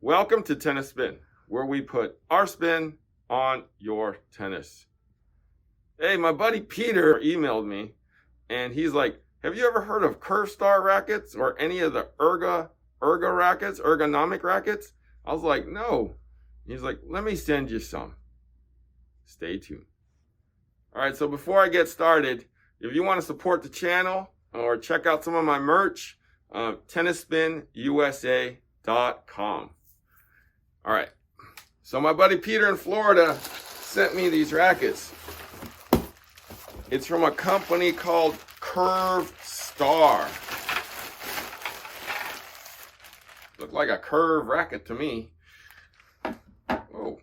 Welcome to Tennis Spin, where we put our spin on your tennis. Hey, my buddy Peter emailed me, and he's like, have you ever heard of Curve Star rackets or any of the ergonomic rackets? I was like, no. He's like, let me send you some. Stay tuned. All right, so before I get started, if you want to support the channel or check out some of my merch, tennisspinusa.com. All right, so my buddy Peter in Florida sent me these rackets. It's from a company called Curve Star. Look like a curve racket to me. Oh,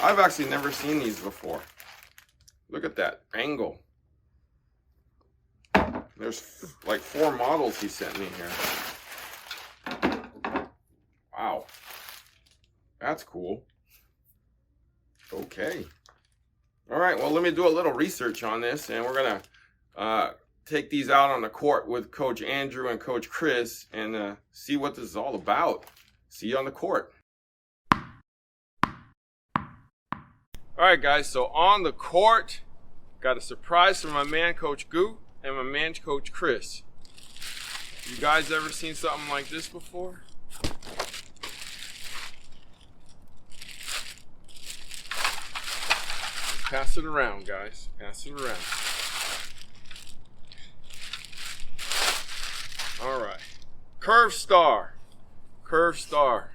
I've actually never seen these before. Look at that angle. There's like 4 models he sent me here. Wow, that's cool. Okay. All right, well, let me do a little research on this, and we're going to take these out on the court with Coach Andrew and Coach Chris and see what this is all about. See you on the court. All right, guys, so on the court, got a surprise from my man, Coach Goo, and my man, Coach Chris. You guys ever seen something like this before? Pass it around, guys. Pass it around. All right. Curve Star. Curve Star.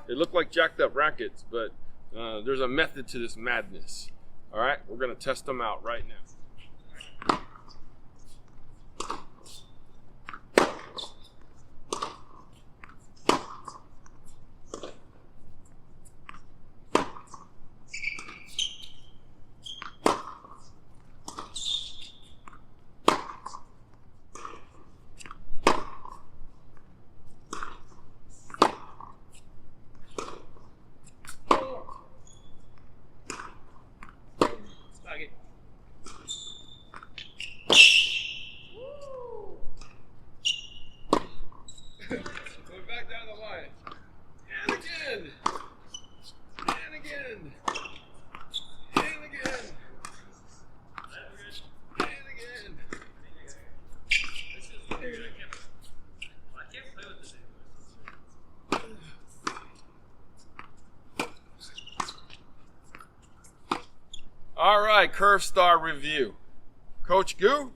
They look like jacked up rackets, but there's a method to this madness. All right, we're going to test them out right now. Back down the line. And again. And again. And again. And again. I can't play with this anymore. All right, Curve Star review. Coach Goo,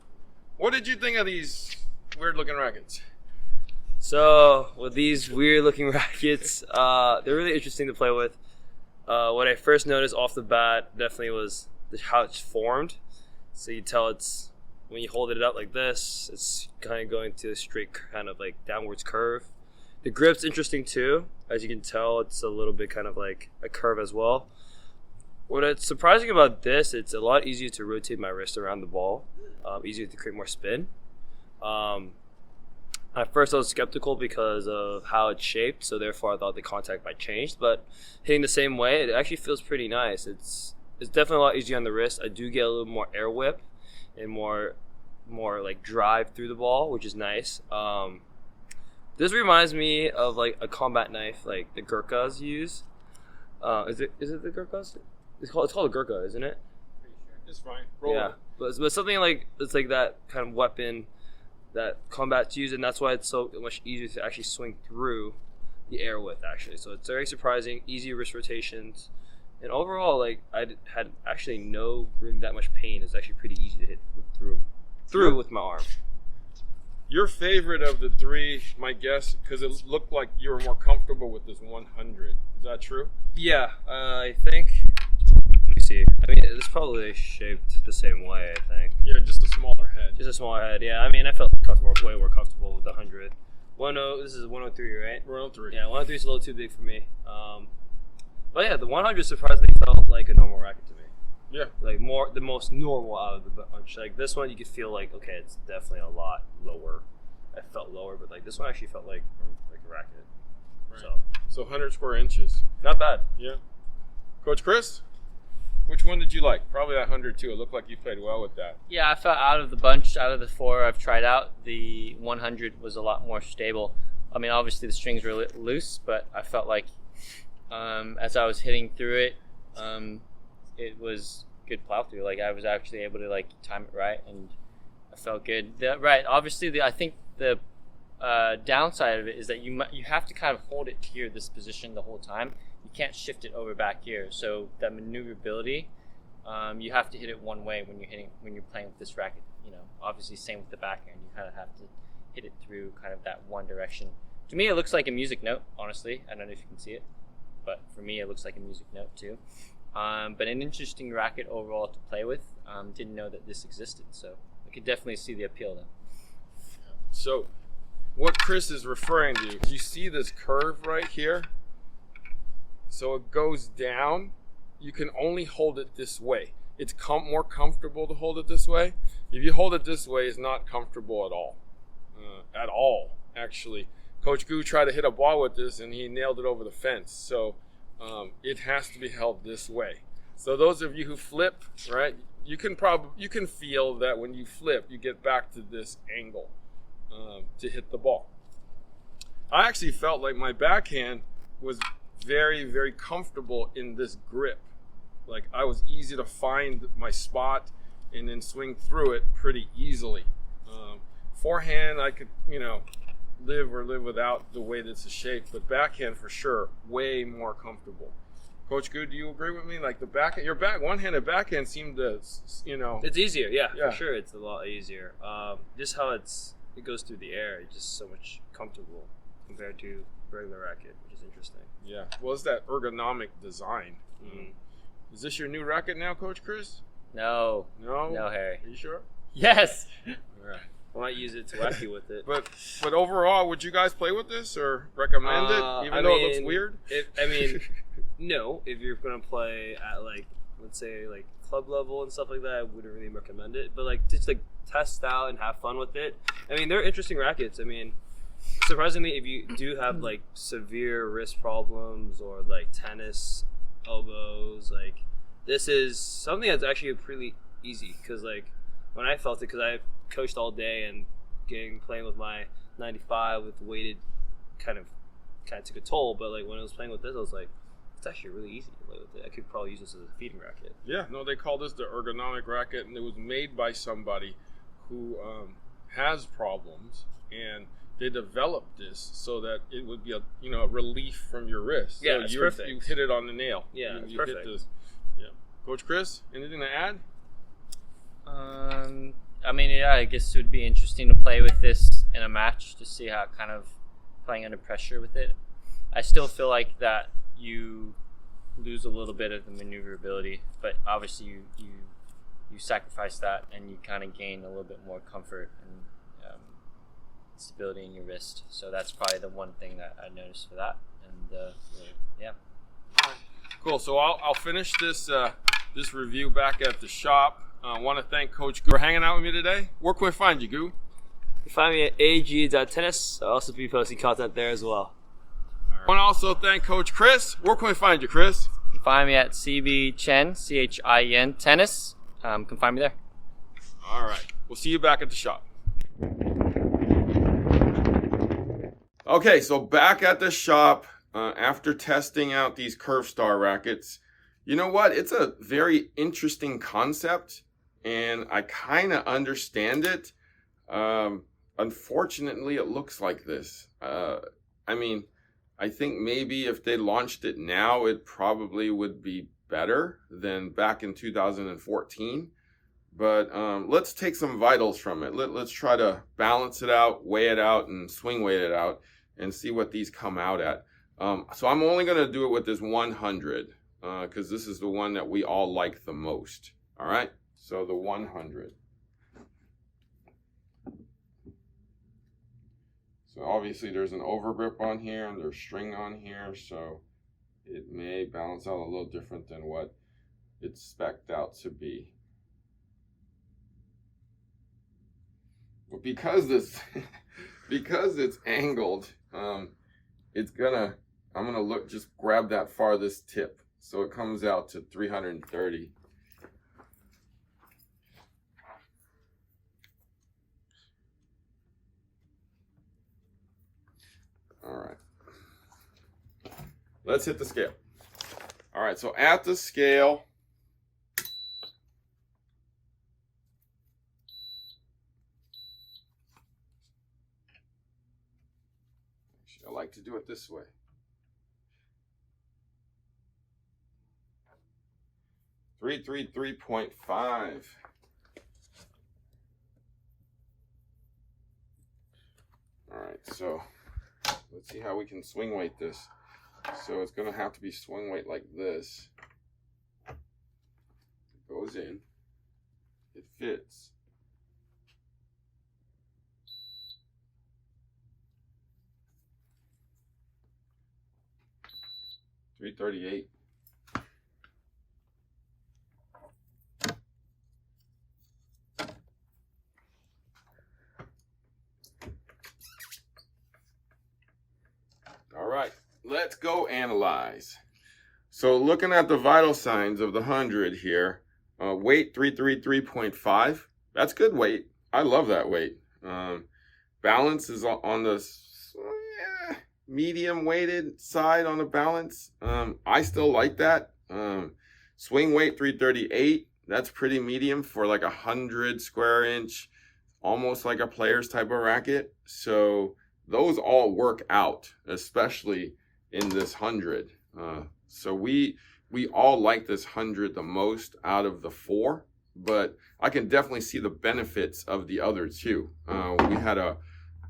what did you think of these weird looking rackets? So with these weird looking rackets, they're really interesting to play with. What I first noticed off the bat definitely was how it's formed. So you tell it's, when you hold it up like this, it's kind of going to a straight kind of like downwards curve. The grip's interesting too. As you can tell, it's a little bit kind of like a curve as well. What's surprising about this, it's a lot easier to rotate my wrist around the ball, easier to create more spin. At first I was skeptical because of how it's shaped, so therefore I thought the contact might change, but hitting the same way, it actually feels pretty nice. It's definitely a lot easier on the wrist. I do get a little more air whip and more like drive through the ball, which is nice. This reminds me of like a combat knife like the Gurkhas use. Is it the Gurkhas? It's called a Gurkha, isn't it? Pretty sure. It's fine. Roll Yeah, it. but something like it's like that kind of weapon that combats use, and that's why it's so much easier to actually swing through the air with, actually. So it's very surprising, easy wrist rotations, and overall, like, I had actually no really that much pain. It's actually pretty easy to hit through with my arm. Your favorite of the 3, my guess, because it looked like you were more comfortable with this 100. Is that true? Yeah, I think. Let me see. I mean, it's probably shaped the same way, I think. Yeah, just a smaller head. Just a smaller head, yeah. I mean, I felt comfortable, way more comfortable with the 100. This is 103, right? 103. Yeah, 103 is a little too big for me. But yeah, the 100 surprisingly felt like a normal racket to me. Yeah. Like the most normal out of the bunch. Like this one, you could feel like, okay, it's definitely a lot lower. I felt lower, but like this one actually felt like a racket. Right. So 100 square inches. Not bad. Yeah. Coach Chris, which one did you like? Probably that 100 too. It looked like you played well with that. Yeah, I felt out of the bunch, out of the 4 I've tried out, the 100 was a lot more stable. I mean, obviously the strings were loose, but I felt like as I was hitting through it, it was good plow through. Like I was actually able to like time it right, and I felt good. Right, obviously, I think the downside of it is that you have to kind of hold it here, this position, the whole time. You can't shift it over back here. So that maneuverability, you have to hit it one way when you're playing with this racket. You know, obviously same with the backhand. You kind of have to hit it through kind of that one direction. To me, it looks like a music note. Honestly, I don't know if you can see it, but for me, it looks like a music note too. But an interesting racket overall to play with. Didn't know that this existed, so I could definitely see the appeal though. So what Chris is referring to, you see this curve right here? So it goes down. You can only hold it this way. It's more comfortable to hold it this way. If you hold it this way, it's not comfortable at all. Actually. Coach Gu tried to hit a ball with this and he nailed it over the fence. So it has to be held this way. So those of you who flip, right, you can feel that when you flip, you get back to this angle to hit the ball. I actually felt like my backhand was very, very comfortable in this grip. Like I was easy to find my spot and then swing through it pretty easily. Forehand, I could, live without the way that's a shape, but backhand for sure, way more comfortable. Coach Good, do you agree with me? Like the backhand, one-handed backhand seemed to, It's easier, yeah, for sure. It's a lot easier. Just how it goes through the air, it's just so much comfortable compared to regular racket, which is interesting. Yeah, well, it's that ergonomic design. Is this your new racket now, Coach Chris? No, No, Harry. Are you sure? Yes. All right. I might use it to whack you with it. But overall, would you guys play with this or recommend it, even though it looks weird? No. If you're gonna play at like, let's say like club level and stuff like that, I wouldn't really recommend it. But like just like test out and have fun with it. I mean, they're interesting rackets. I mean, surprisingly, if you do have like severe wrist problems or like tennis elbows, like this is something that's actually pretty easy. Because like when I felt it, because I coached all day and playing with my 95 with weighted kind of took a toll, but like when I was playing with this, I was like, it's actually really easy to play with it. I could probably use this as a feeding racket. Yeah, no, they call this the ergonomic racket, and it was made by somebody who has problems, and they developed this so that it would be a relief from your wrist. Yeah, so it's perfect. You hit it on the nail. Yeah, it's you perfect. Coach Chris, anything to add? I mean, yeah, I guess it would be interesting to play with this in a match to see how kind of playing under pressure with it. I still feel like that you lose a little bit of the maneuverability, but obviously you sacrifice that and you kind of gain a little bit more comfort and stability in your wrist. So that's probably the one thing that I noticed for that. And yeah. Cool. So I'll finish this review back at the shop. I want to thank Coach Gu for hanging out with me today. Where can we find you, Gu? You can find me at ag.tennis. I'll also be posting content there as well. I want to also thank Coach Chris. Where can we find you, Chris? You can find me at CB Chen, CHIN Tennis. You can find me there. All right. We'll see you back at the shop. Okay, so back at the shop after testing out these Curve Star rackets. You know what? It's a very interesting concept, and I kind of understand it. Unfortunately, it looks like this. I mean, I think maybe if they launched it now, it probably would be better than back in 2014. But let's take some vitals from it. Let's try to balance it out, weigh it out, and swing weight it out, and see what these come out at. So I'm only going to do it with this 100 because this is the one that we all like the most. All right, so the 100. So obviously there's an overgrip on here and there's string on here, so it may balance out a little different than what it's spec'd out to be. But because this, because it's angled, I'm gonna just grab that farthest tip, so it comes out to 330. All right. Let's hit the scale. All right, so at the scale, I like to do it this way. 333.5. All right, so let's see how we can swing weight this. So it's going to have to be swing weight like this. It goes in. It fits. $338. All right, let's go analyze. So looking at the vital signs of the 100 here, weight 333.5. That's good weight. I love that weight. Balance is on the medium weighted side on the balance. I still like that. Swing weight 338. That's pretty medium for like 100 square inch, almost like a player's type of racket. So those all work out, especially in this 100. So we all like this 100 the most out of the 4, but I can definitely see the benefits of the other 2. We had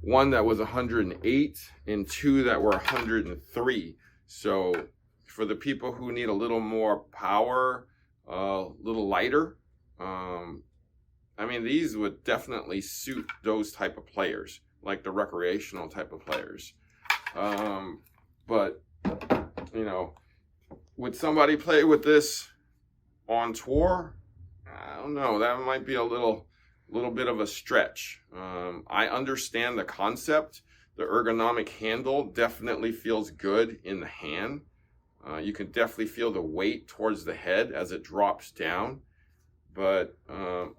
one that was 108 and 2 that were 103. So for the people who need a little more power, a little lighter, I mean, these would definitely suit those type of players, like the recreational type of players. But, you know, would somebody play with this on tour? I don't know. That might be a little bit of a stretch. I understand the concept. The ergonomic handle definitely feels good in the hand. You can definitely feel the weight towards the head as it drops down. But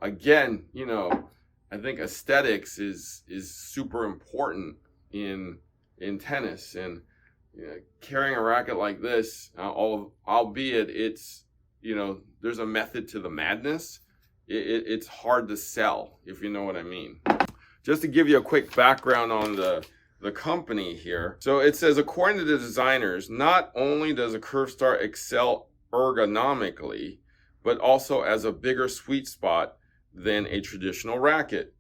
again, you know, I think aesthetics is super important in tennis, and you know, carrying a racket like this, albeit it's, you know, there's a method to the madness. It's hard to sell, if you know what I mean. Just to give you a quick background on the company here. So it says, according to the designers, not only does a Curve Star excel ergonomically, but also as a bigger sweet spot than a traditional racket,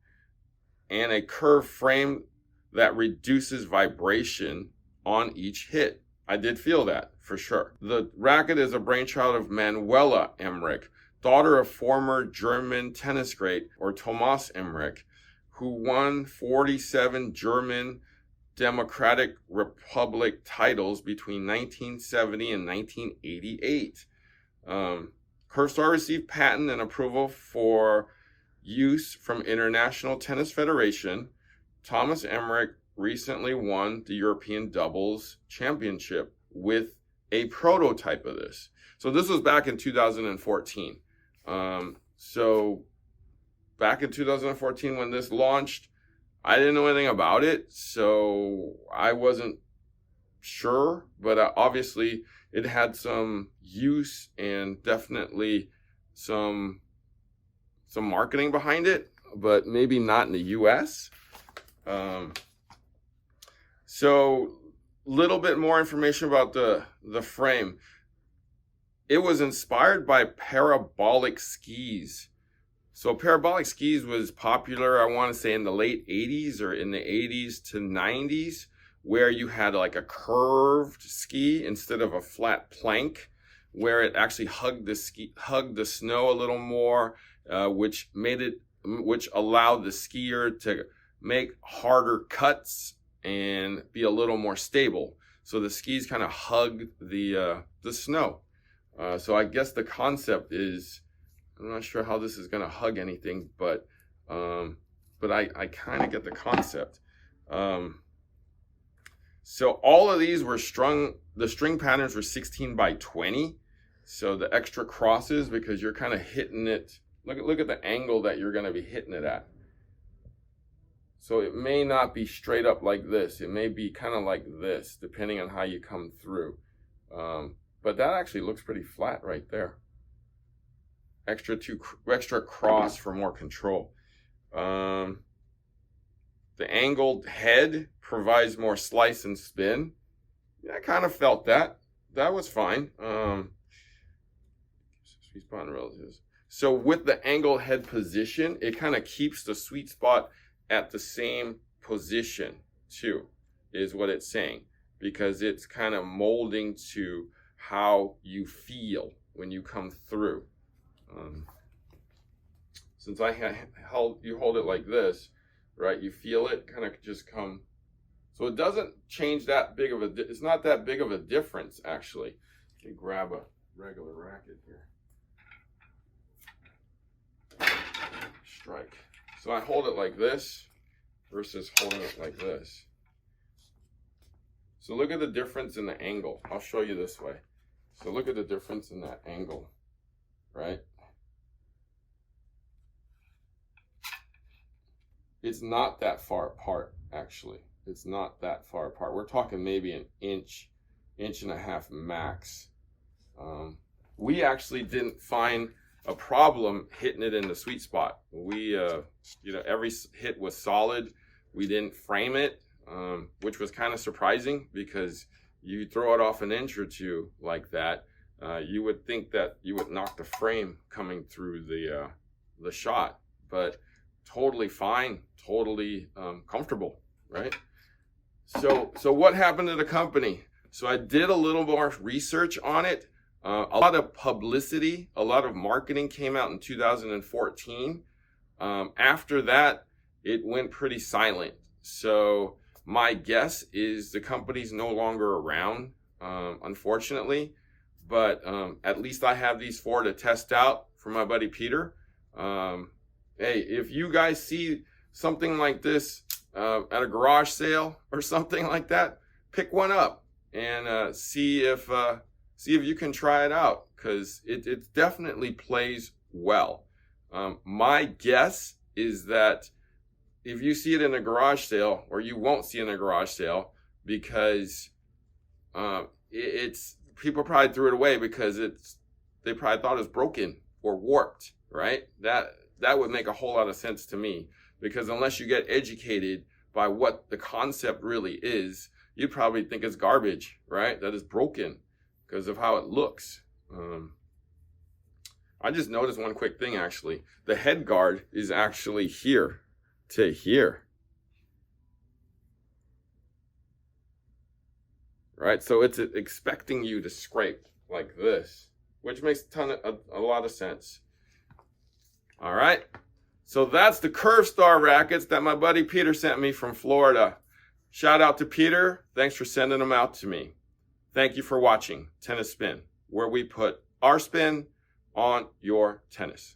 and a curved frame that reduces vibration on each hit. I did feel that, for sure. The racket is a brainchild of Manuela Emmerich, daughter of former German tennis great, or Thomas Emmerich, who won 47 German Democratic Republic titles between 1970 and 1988. Curve Star received patent and approval for use from International Tennis Federation. Thomas Emmerich recently won the European Doubles Championship with a prototype of this. So this was back in 2014. So back in 2014 when this launched, I didn't know anything about it, so I wasn't sure, but obviously it had some use and definitely some marketing behind it, but maybe not in the US. So little bit more information about the frame. It was inspired by parabolic skis. So parabolic skis was popular, I want to say in the late 80s or in the 80s to 90s, where you had like a curved ski instead of a flat plank, where it actually hugged the snow a little more, which allowed the skier to make harder cuts and be a little more stable. So the skis kind of hug the snow. So I guess the concept is, I'm not sure how this is going to hug anything, but I kind of get the concept. So all of these were strung, the string patterns were 16 by 20. So the extra crosses, because you're kind of hitting it. Look at the angle that you're going to be hitting it at. So it may not be straight up like this. It may be kind of like this, depending on how you come through. But that actually looks pretty flat right there. Extra cross for more control. The angled head provides more slice and spin. Yeah, I kind of felt that. That was fine. Sweet spot and relatives. So with the angled head position, it kind of keeps the sweet spot at the same position too, is what it's saying, because it's kind of molding to how you feel when you come through. Since you hold it like this, right? You feel it kind of just come. So it doesn't change that big of it's not that big of a difference actually. Let me grab a regular racket here. Strike. So I hold it like this versus holding it like this. So look at the difference in the angle. I'll show you this way. So look at the difference in that angle, right? It's not that far apart, actually. It's not that far apart. We're talking maybe an inch and a half max. We actually didn't find a problem hitting it in the sweet spot. We, every hit was solid. We didn't frame it, which was kind of surprising because you throw it off an inch or two like that, you would think that you would knock the frame coming through the shot, but totally fine, totally comfortable, right? So what happened to the company? So I did a little more research on it. A lot of publicity, a lot of marketing came out in 2014. After that, it went pretty silent. So my guess is the company's no longer around, unfortunately. But at least I have these 4 to test out for my buddy Peter. Hey, if you guys see something like this at a garage sale or something like that, pick one up and see if you can try it out, because it definitely plays well. My guess is that if you see it in a garage sale, or you won't see it in a garage sale, because people probably threw it away because they probably thought it was broken or warped, right? That would make a whole lot of sense to me, because unless you get educated by what the concept really is, you'd probably think it's garbage, right? That is broken because of how it looks. I just noticed one quick thing actually. The head guard is actually here to here. Right? So it's expecting you to scrape like this, which makes a lot of sense. All right. So that's the Curve Star rackets that my buddy Peter sent me from Florida. Shout out to Peter. Thanks for sending them out to me. Thank you for watching Tennis Spin, where we put our spin on your tennis.